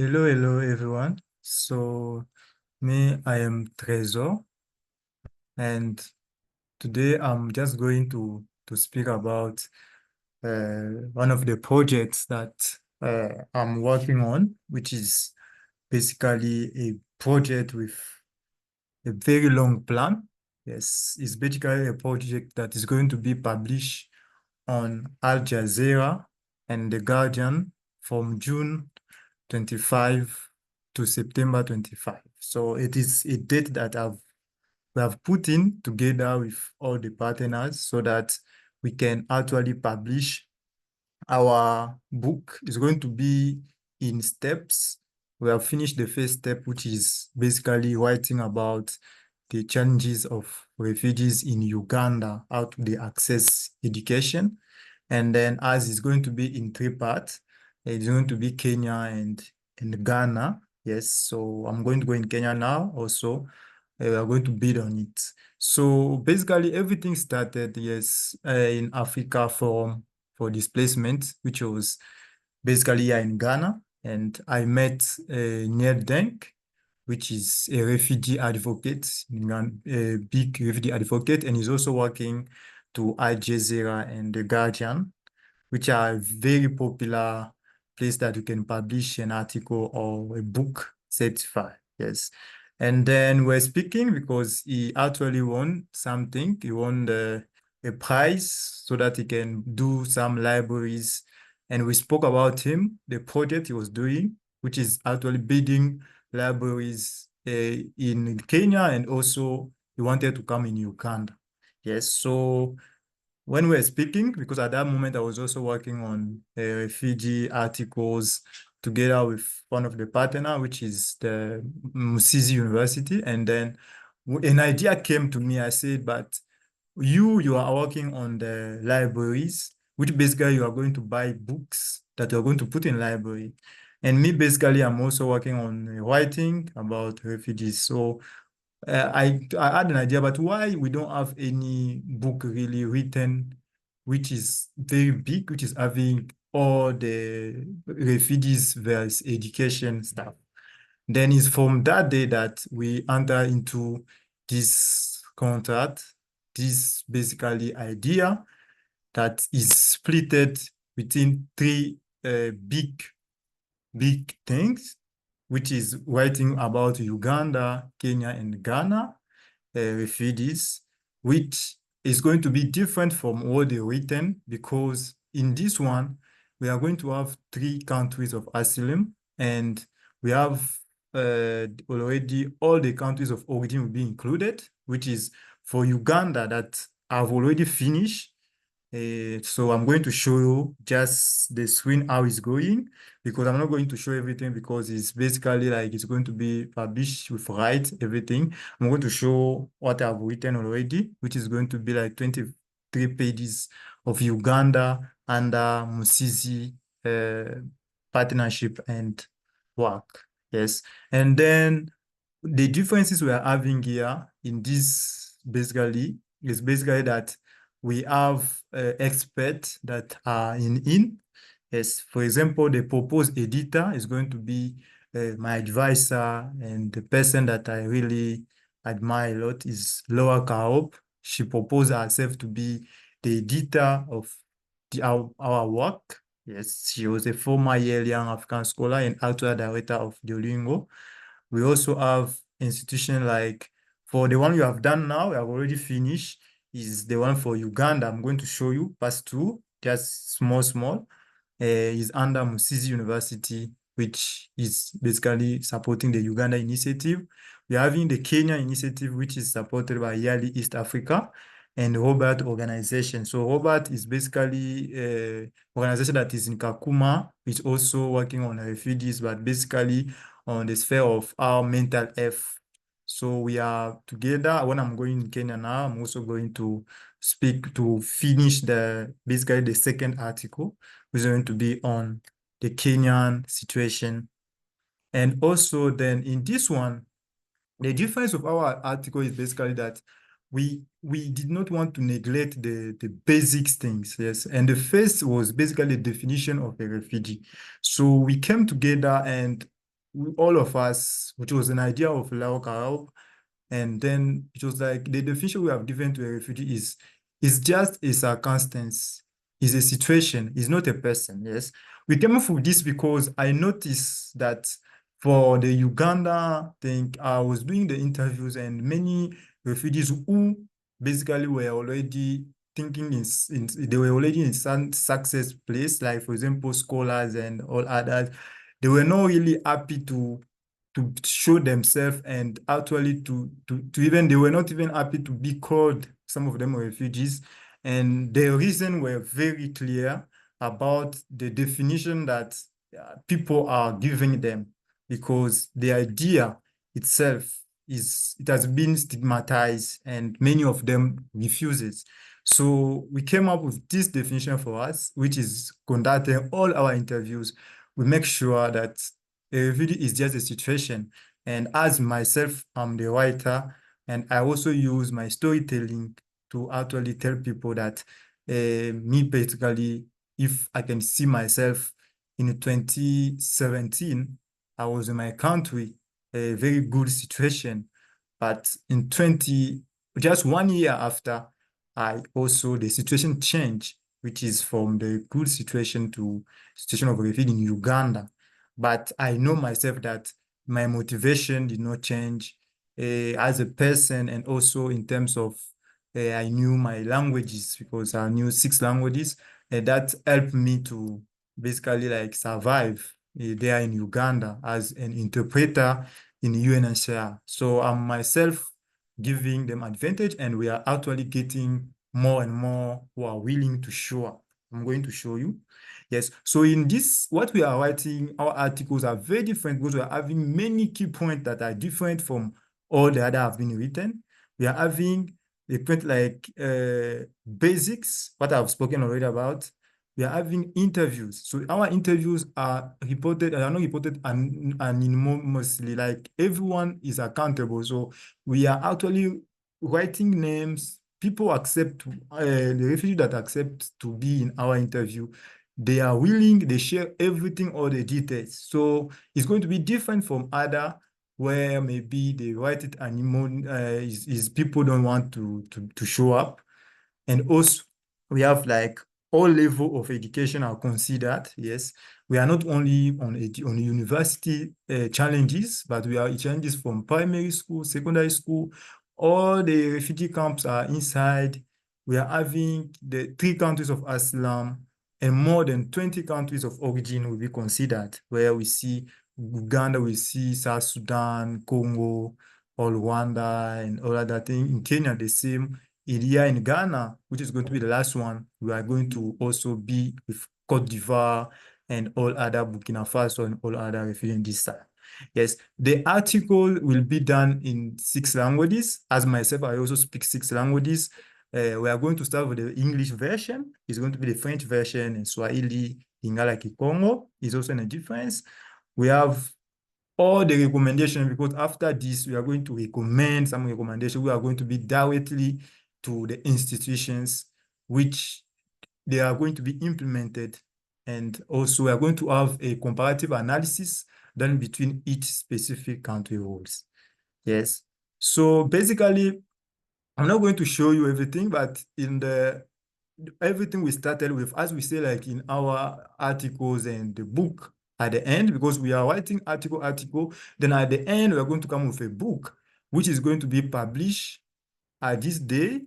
Hello, everyone. So, I am Tresor, and today I'm just going to speak about one of the projects that I'm working on, which is basically a project with a very long plan. Yes, it's basically a project that is going to be published on Al Jazeera and The Guardian from June 25 to September 25. So it is a date that we have put in together with all the partners so that we can actually publish our book. Is going to be in steps. We have finished the first step, which is basically writing about the challenges of refugees in Uganda, how do they access education. And then as it's going to be in three parts, it's going to be Kenya and Ghana. Yes, so I'm going to go in Kenya now also. We are going to build on it. So basically everything started, yes, in Africa for displacement, which was basically here in Ghana. And I met Ned Denk, which is a refugee advocate, a big refugee advocate, and he's also working to Al Jazeera and The Guardian, which are very popular place that you can publish an article or a book certified. Yes. And then we're speaking because he actually won something. He won a prize so that he can do some libraries. And we spoke about him, the project he was doing, which is actually building libraries in Kenya, and also he wanted to come in Uganda. Yes, so when we were speaking, because at that moment I was also working on refugee articles together with one of the partner, which is the Musizi University. And then an idea came to me. I said, but you are working on the libraries, which basically you are going to buy books that you're going to put in library. And me, basically, I'm also working on writing about refugees. So I had an idea, but why we don't have any book really written, which is very big, which is having all the refugees versus education stuff. Then it's from that day that we enter into this contract, this basically idea that is splitted within three big things, which is writing about Uganda, Kenya, and Ghana refugees, which is going to be different from all the written, because in this one, we are going to have three countries of asylum, and we have already all the countries of origin will be included, which is for Uganda that I've already finished. So I'm going to show you just the screen how it's going, because I'm not going to show everything because it's basically like it's going to be published with rights, everything. I'm going to show what I've written already, which is going to be like 23 pages of Uganda under Musizi partnership and work. Yes. And then the differences we are having here in this basically is basically that we have experts that are in. Yes, for example, the proposed editor is going to be my advisor, and the person that I really admire a lot is Laura Kaop. She proposed herself to be the editor of our work. Yes, she was a former Yale Young African Scholar and actual director of Duolingo. We also have institutions like, for the one you have done now, we have already finished, is the one for Uganda. I'm going to show you past two, just small. Is under Musizi University, which is basically supporting the Uganda initiative. We're having the Kenya initiative, which is supported by Yali East Africa and Robert organization. So Robert is basically an organization that is in Kakuma, which also working on refugees, but basically on the sphere of our mental health. So we are together. When I'm going in Kenya now, I'm also going to speak to finish basically the second article, which is going to be on the Kenyan situation. And also then in this one, the difference of our article is basically that we did not want to neglect the basic things. Yes. And the first was basically the definition of a refugee. So we came together and all of us, which was an idea of Lao Karau, and then it was like the definition we have given to a refugee is just a circumstance, is a situation, is not a person. Yes. We came up with this because I noticed that for the Uganda thing, I was doing the interviews and many refugees who basically were already thinking they were already in some success place, like for example, scholars and all others, they were not really happy to show themselves and actually to even they were not even happy to be called, some of them were refugees, and the reason were very clear about the definition that people are giving them, because the idea itself it has been stigmatized and many of them refuses. So we came up with this definition for us, which is conducting all our interviews. We make sure that a refugee is just a situation. And as myself, I'm the writer, and I also use my storytelling to actually tell people that me basically, if I can see myself in 2017, I was in my country, a very good situation. But in just 1 year after, the situation changed, which is from the good situation to situation of refugee in Uganda. But I know myself that my motivation did not change as a person, and also in terms of I knew my languages because I knew 6 languages, and that helped me to basically like survive there in Uganda as an interpreter in UNHCR. So I'm myself giving them advantage, and we are actually getting more and more who are willing to show up. I'm going to show you. Yes. So in this, what we are writing, our articles are very different because we are having many key points that are different from all the other have been written. We are having a point like basics, what I've spoken already about. We are having interviews. So our interviews are not reported anonymously, like everyone is accountable. So we are actually writing names. People accept, the refugee that accept to be in our interview, they are willing, they share everything, all the details. So it's going to be different from other where maybe they write it and is people don't want to show up. And also, we have like all level of education are considered. Yes, we are not only on university challenges, but we are challenges from primary school, secondary school. All the refugee camps are inside. We are having the 3 countries of asylum, and more than 20 countries of origin will be considered, where we see Uganda, we see South Sudan, Congo, or Rwanda, and all other things. In Kenya, the same. Here in Ghana, which is going to be the last one, we are going to also be with Cote d'Ivoire and all other Burkina Faso and all other refugees this time. Yes, the article will be done in 6 languages. As myself, I also speak 6 languages. We are going to start with the English version. It's going to be the French version, and Swahili, Lingala Kikongo is also in a difference. We have all the recommendations, because after this, we are going to recommend some recommendations. We are going to be directly to the institutions which they are going to be implemented. And also, we are going to have a comparative analysis done between each specific country rules. Yes. So basically, I'm not going to show you everything, but in the everything we started with, as we say, like in our articles and the book at the end, because we are writing article, then at the end, we're going to come with a book, which is going to be published at this day.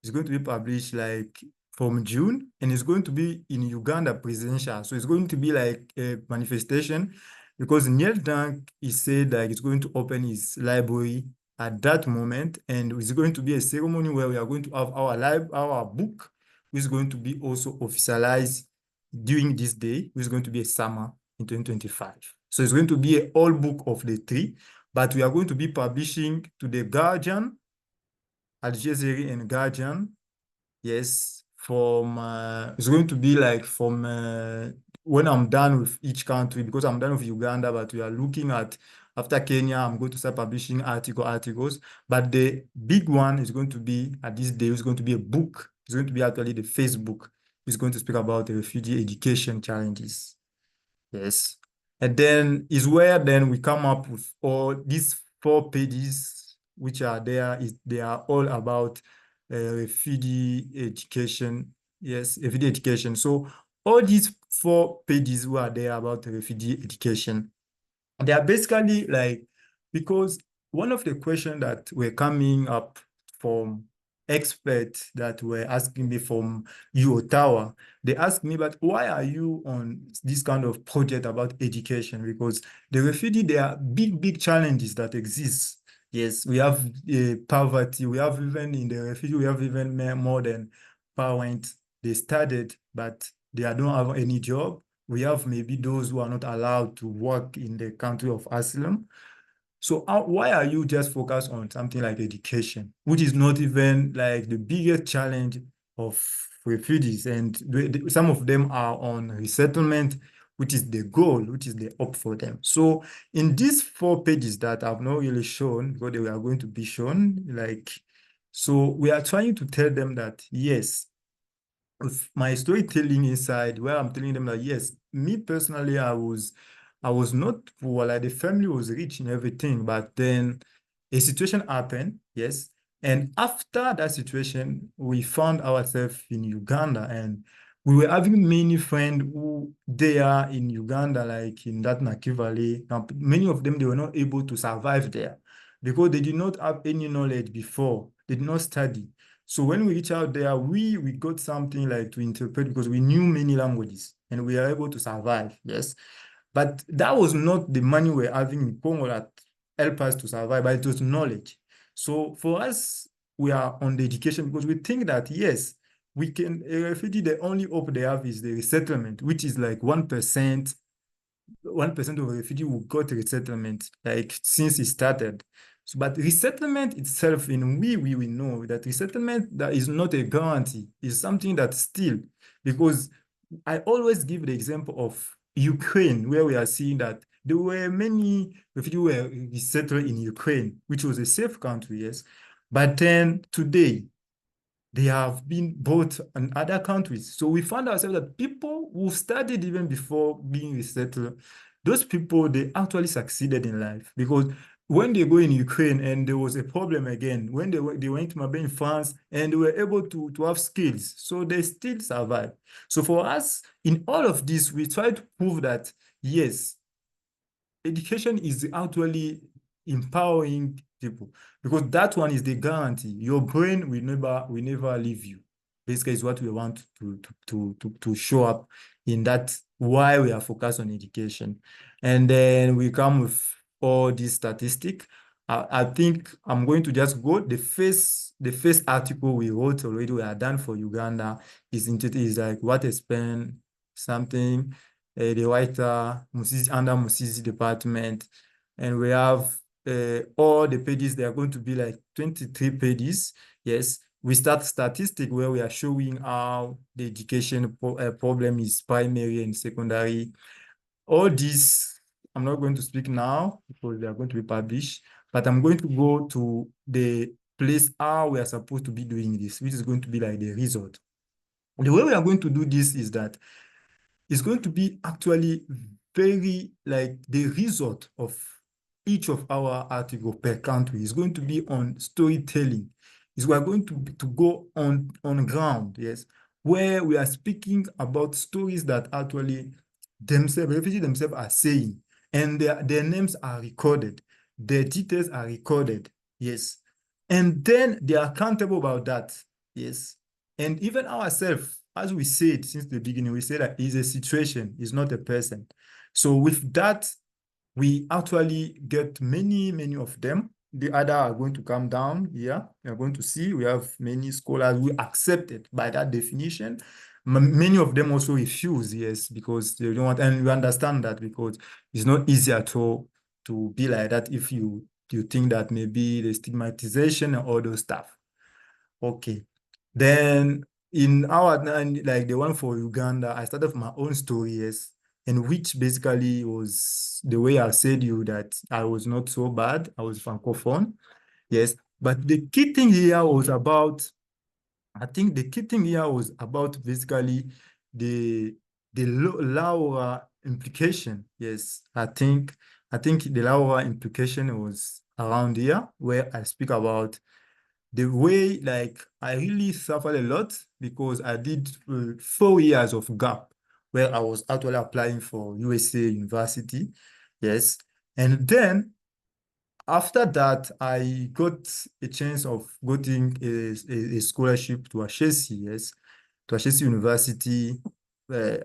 It's going to be published like from June, and it's going to be in Uganda presidential. So it's going to be like a manifestation, because Neil Dank, he said that it's going to open his library at that moment, and it's going to be a ceremony where we are going to have our book, which is going to be also officialized during this day, which is going to be a summer in 2025. So it's going to be a whole book of the 3, but we are going to be publishing to the Guardian, Al Jazeera, and Guardian. Yes, from it's going to be like from when I'm done with each country, because I'm done with Uganda, but we are looking at after Kenya, I'm going to start publishing articles. But the big one is going to be at this day, it's going to be a book. It's going to be actually the Facebook. It's going to speak about the refugee education challenges. Yes. And then is where then we come up with all these 4 pages which are there. They are all about refugee education. Yes, refugee education. So all these 4 pages who are there about refugee education, they are basically like, because one of the questions that were coming up from experts that were asking me from Ottawa, they asked me, but why are you on this kind of project about education? Because the refugee, there are big, big challenges that exist. Yes, we have poverty. We have even in the refugee, we have even more than parents. They studied, but they don't have any job. We have maybe those who are not allowed to work in the country of asylum. So why are you just focused on something like education, which is not even like the biggest challenge of refugees? And some of them are on resettlement, which is the goal, which is the up for them. So in these 4 pages that I've not really shown, because they are going to be shown, like, so we are trying to tell them that, yes, with my storytelling inside, where I'm telling them that yes, me personally, I was not poor, like the family was rich and everything, but then a situation happened, yes. And after that situation, we found ourselves in Uganda, and we were having many friends who they are in Uganda, like in that Naki Valley. Now, many of them, they were not able to survive there because they did not have any knowledge before. They did not study. So when we reach out there, we got something like to interpret because we knew many languages and we are able to survive, yes. But that was not the money we're having in Congo that helped us to survive, but it was knowledge. So for us, we are on the education because we think that, yes, we can, a refugee, the only hope they have is the resettlement, which is like 1% of refugee who got resettlement, like since it started. So, but resettlement itself, in we know that resettlement that is not a guarantee, is something that still, because I always give the example of Ukraine, where we are seeing that there were many refugees who were resettled in Ukraine, which was a safe country, yes. But then today, they have been bought in other countries. So we found ourselves that people who studied even before being resettled, those people, they actually succeeded in life because when they go in Ukraine and there was a problem again, when they went to maybe in France and they were able to have skills, so they still survive. So for us, in all of this, we try to prove that, yes, education is actually empowering people because that one is the guarantee. Your brain will never leave you. Basically, is what we want to show up in that why we are focused on education. And then we come with all these statistics. I think I'm going to just go. The first article we wrote already, we are done for Uganda, is like what explain something, the writer Musizi, under Musizi department, and we have all the pages. They are going to be like 23 pages. Yes, we start statistic where we are showing how the education problem is primary and secondary. All these, I'm not going to speak now because they are going to be published, but I'm going to go to the place how we are supposed to be doing this, which is going to be like the result. The way we are going to do this is that it's going to be actually very like the result of each of our article per country is going to be on storytelling. Is we are going to go on ground, yes, where we are speaking about stories that actually themselves, refugees themselves are saying, and their names are recorded, their details are recorded, yes, and then they are accountable about that, yes. And even ourselves, as we said since the beginning, we say that it's a situation, it's not a person. So with that, we actually get many, many of them. The other are going to come down here. We are going to see we have many scholars who accepted by that definition. Many of them also refuse, yes, because they don't want, and we understand that because it's not easy at all to be like that if you think that maybe the stigmatization and all those stuff. Okay. Then in our, and like the one for Uganda, I started from my own story, yes, and which basically was the way I said you that I was not so bad. I was francophone, yes. But the key thing here was about, I think the key thing here was about basically the Laura implication. Yes, I think the lower implication was around here where I speak about the way like I really suffered a lot because I did 4 years of gap where I was actually applying for USA university. Yes. And then after that, I got a chance of getting a scholarship to Ashesi, yes, to Ashesi University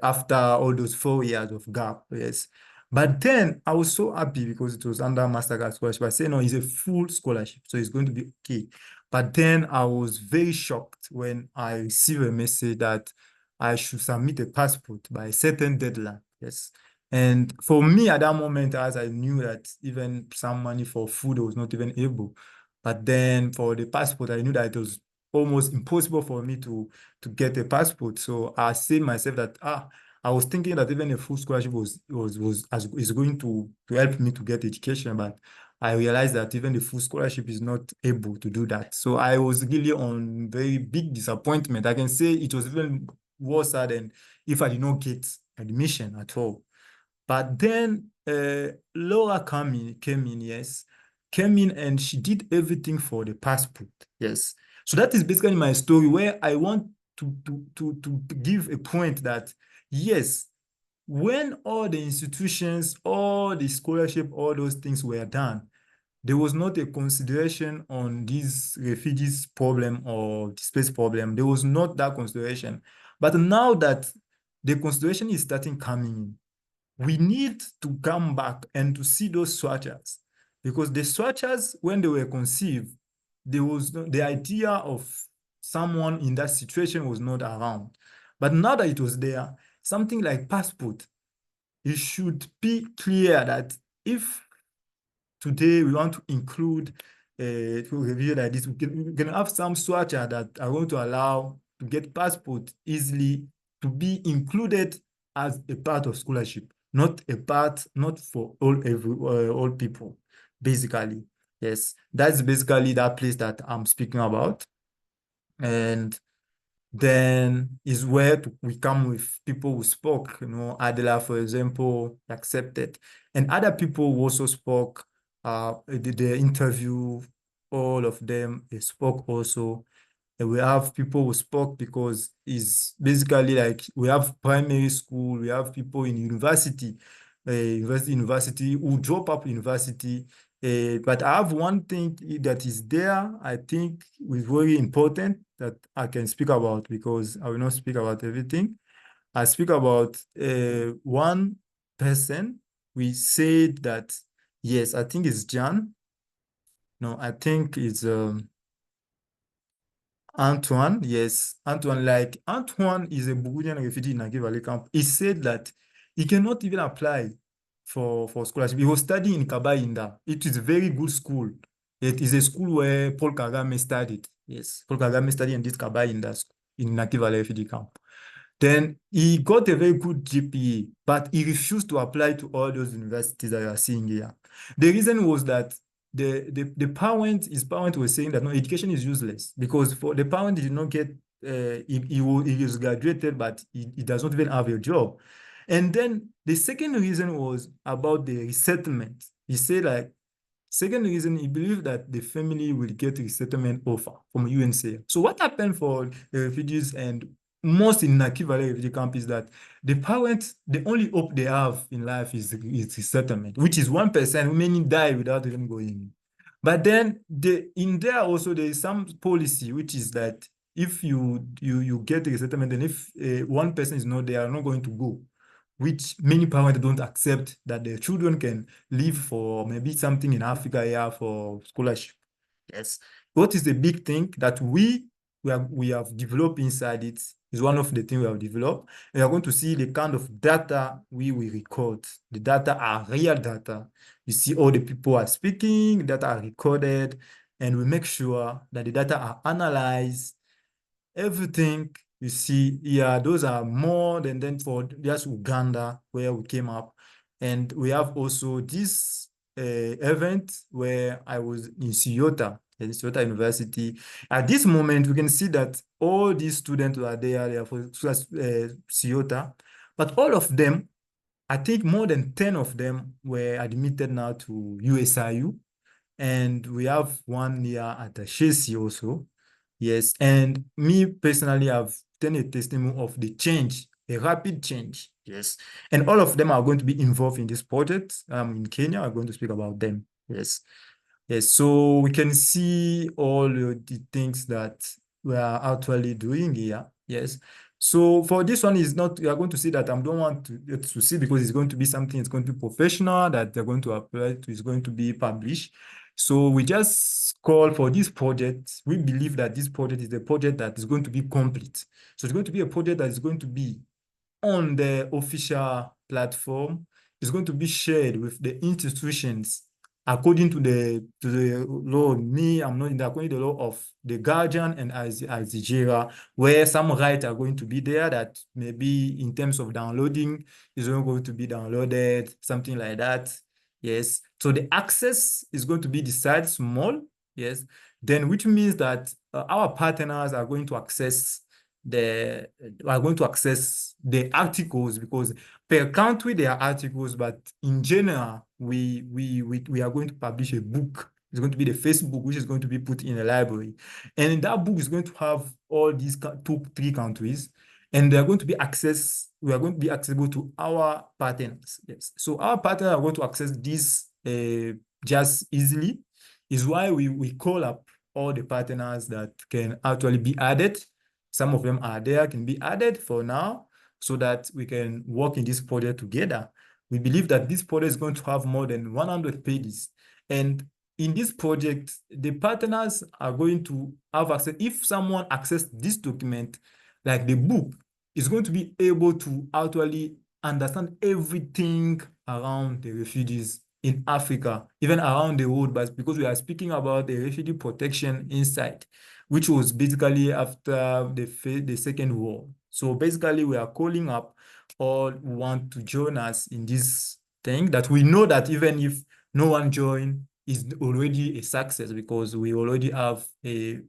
after all those 4 years of gap, yes. But then I was so happy because it was under Mastercard scholarship. I said, no, it's a full scholarship, so it's going to be okay. But then I was very shocked when I received a message that I should submit a passport by a certain deadline, yes. And for me at that moment, as I knew that even some money for food was not even able. But then for the passport, I knew that it was almost impossible for me to get a passport. So I said myself that I was thinking that even a full scholarship is going to help me to get education, but I realized that even the full scholarship is not able to do that. So I was really on very big disappointment. I can say it was even worse than if I did not get admission at all. But then Laura came in, yes, came in and she did everything for the passport, yes. So that is basically my story where I want to give a point that, yes, when all the institutions, all the scholarship, all those things were done, there was not a consideration on this refugees problem or displaced problem. There was not that consideration. But now that the consideration is starting coming in, we need to come back and to see those structures because the structures, when they were conceived, there was the idea of someone in that situation was not around. But now that it was there, something like passport, it should be clear that if today we want to include to review like this, we can have some structure that are going to allow to get passport easily to be included as a part of scholarship, not a part, not for all people, basically. Yes, that's basically that place that I'm speaking about. And then is where we come with people who spoke, Adela, for example, accepted. And other people who also spoke, the interview, all of them, they spoke also. And we have people who spoke because it's basically like we have primary school, we have people in university who drop up university. But I have one thing that is there, I think is very important that I can speak about because I will not speak about everything. I speak about one person. We said that, yes, I think it's John. No, I think it's Antoine, yes, Antoine, like Antoine is a Burundian refugee in Nagi Valley camp. He said that he cannot even apply for scholarship. He was studying in Kabainda. It is a very good school. It is a school where Paul Kagame studied. Yes, Paul Kagame studied in this Kabainda school in Nagi Valley refugee camp. Then he got a very good GPA, but he refused to apply to all those universities that you are seeing here. The reason was that his parent was saying that no, education is useless because for the parent did not get, he was graduated, but he does not even have a job. And then the second reason was about the resettlement. He said like, second reason, he believed that the family will get resettlement offer from UNHCR. So what happened for the refugees and most in Naki Valley refugee camp is that the parents, the only hope they have in life is resettlement, which is 1%. Many die without even going. But then in there also there is some policy which is that if you get a resettlement, and if one person is not, they are not going to go, which many parents don't accept that their children can live for maybe something in Africa here for scholarship. Yes. What is the big thing that we have developed inside it is one of the things we have developed. We are going to see the kind of data we will record. The data are real data. You see all the people are speaking, data are recorded, and we make sure that the data are analyzed. Everything you see here, those are more than then for just Uganda where we came up. And we have also this event where I was in Ceuta, at Ceuta University. At this moment, we can see that all these students who are there, they are for Ceuta, but all of them I think more than 10 of them were admitted now to USIU. And we have one here at Shesi also. Yes. And me personally, I've done a testimony of the change, a rapid change. Yes. And all of them are going to be involved in this project. In Kenya, I'm going to speak about them. Yes. Yes, so we can see all the things that we are actually doing here. Yes. So for this one is not, we are going to see that I don't want to see because it's going to be something, it's going to be professional that they're going to apply to, it's going to be published. So we just call for this project. We believe that this project is a project that is going to be complete. So it's going to be a project that is going to be on the official platform. Is going to be shared with the institutions according to the law. Me, I'm not in the according to the law of the guardian and as jazeera, where some rights are going to be there that maybe in terms of downloading is not going to be downloaded, something like that. Yes. So the access is going to be decided small. Yes. Then which means that our partners are going to access the are going to access the articles because per country there are articles, but in general we are going to publish a book. It's going to be the first book which is going to be put in a library, and that book is going to have all these three countries, and they are going to be access. We are going to be accessible to our partners. Yes, so our partners are going to access this just easily. Is why we call up all the partners that can actually be added. Some of them are there, can be added for now so that we can work in this project together. We believe that this project is going to have more than 100 pages. And in this project, the partners are going to have access. If someone accesses this document, like the book, is going to be able to actually understand everything around the refugees in Africa, even around the world, but because we are speaking about the refugee protection inside, which was basically after the Second War. So basically, we are calling up all who want to join us in this thing that we know that even if no one join, is already a success because we already have we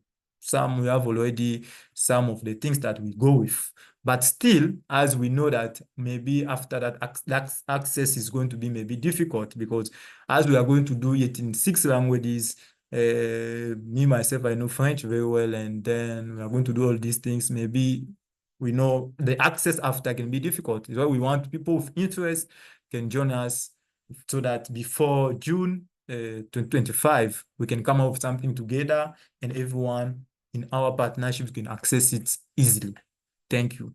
have already some of the things that we go with. But still, as we know that maybe after that access is going to be maybe difficult because as we are going to do it in 6 languages, me, myself, I know French very well, and then we are going to do all these things. Maybe we know the access after can be difficult. So we want people with interest can join us so that before June 2025, we can come up with something together and everyone in our partnership can access it easily. Thank you.